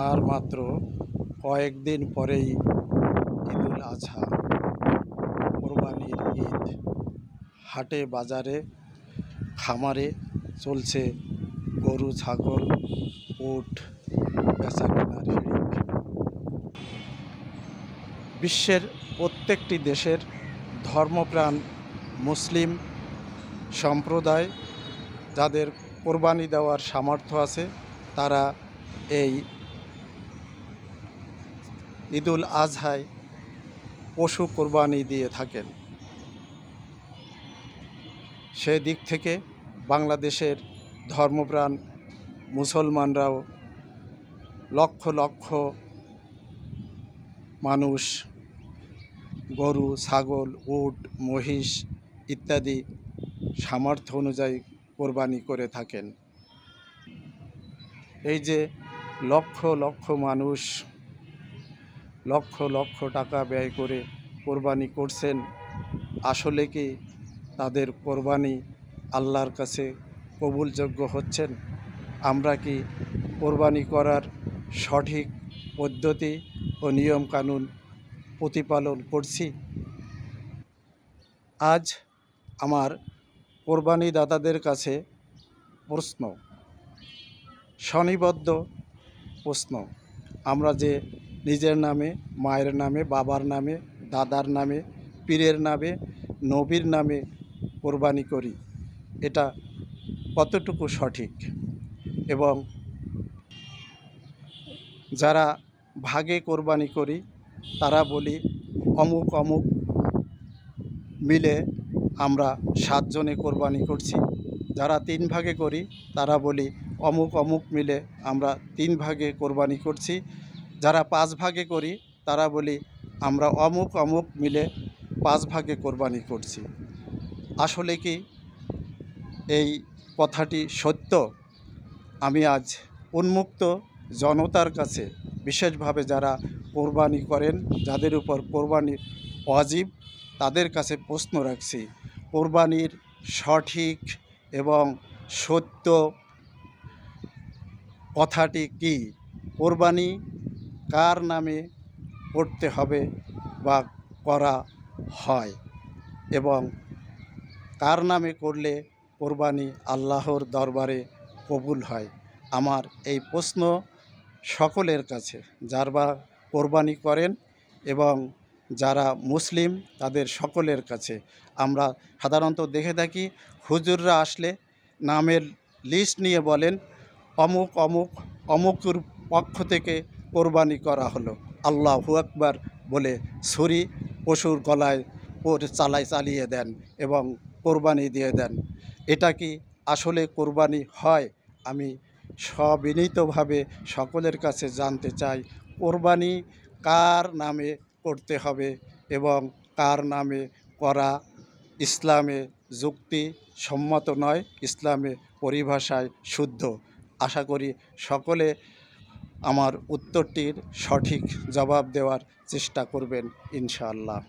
আর মাত্র কয়েকদিন পরেই ঈদুল আজহা, কোরবানির ঈদ। হাটে বাজারে খামারে চলছে গরু, ছাগল, উট বেচা কেনার হিড়িক। বিশ্বের প্রত্যেকটি দেশের ধর্মপ্রাণ মুসলিম সম্প্রদায় যাদের কোরবানি দেওয়ার সামর্থ্য আছে, তারা এই ঈদুল আজহায় পশু কোরবানি দিয়ে থাকেন। সেদিক থেকে বাংলাদেশের ধর্মপ্রাণ মুসলমানরাও লক্ষ লক্ষ মানুষ গরু, ছাগল, উট, মহিষ ইত্যাদি সামর্থ্য অনুযায়ী কোরবানি করে থাকেন। এই যে লক্ষ লক্ষ মানুষ লক্ষ লক্ষ টাকা ব্যয় করে কোরবানি করছেন, আসলে কি তাদের কোরবানি আল্লাহর কাছে কবুলযোগ্য হচ্ছেন? আমরা কি কোরবানি করার সঠিক পদ্ধতি ও নিয়মকানুন প্রতিপালন করছি? আজ আমার কোরবানি দাতাদের কাছে প্রশ্ন, স্বনিবদ্ধ প্রশ্ন। আমরা যে নিজের নামে, মায়ের নামে, বাবার নামে, দাদার নামে, পীরের নামে, নবীর নামে কোরবানি করি, এটা কতটুকু সঠিক? এবং যারা ভাগে কোরবানি করি তারা বলি অমুক অমুক মিলে আমরা 7 জনে কোরবানি করছি। যারা 3 ভাগে করি তারা বলি অমুক অমুক মিলে আমরা 3 ভাগে কোরবানি করছি। যারা 5 ভাগে করি তারা বলি আমরা অমুক অমুক মিলে 5 ভাগে কোরবানি করছি। আসলে কি এই কথাটি সত্য? আমি আজ উন্মুক্ত জনতার কাছে, বিশেষভাবে যারা কোরবানি করেন, যাদের উপর কোরবানি ওয়াজিব, তাদের কাছে প্রশ্ন রাখছি, কোরবানির সঠিক এবং সত্য কথাটি কি? কোরবানি কার নামে করতে হবে বা করা হয়, এবং কার নামে করলে কোরবানি আল্লাহর দরবারে কবুল হয়? আমার এই প্রশ্ন সকলের কাছে, যারা কোরবানি করেন এবং যারা মুসলিম তাদের সকলের কাছে। আমরা সাধারণত দেখে থাকি হুজুররা আসলে নামের লিস্ট নিয়ে বলেন অমুক অমুক অমুকের পক্ষ থেকে কোরবানি করা হলো, আল্লাহু আকবার বলে ছুরি পশুর গলায় চালিয়ে দেন এবং কোরবানি দিয়ে দেন। এটা কি আসলে কোরবানি হয়? আমি সবিনীতভাবে সকলের কাছে জানতে চাই, কোরবানি কার নামে করতে হবে এবং কার নামে করা ইসলামে যুক্তিসম্মত নয়, ইসলামে পরিভাষায় শুদ্ধ। আশা করি সকলে আমার উত্তরটির সঠিক জবাব দেওয়ার চেষ্টা করবেন ইনশাআল্লাহ।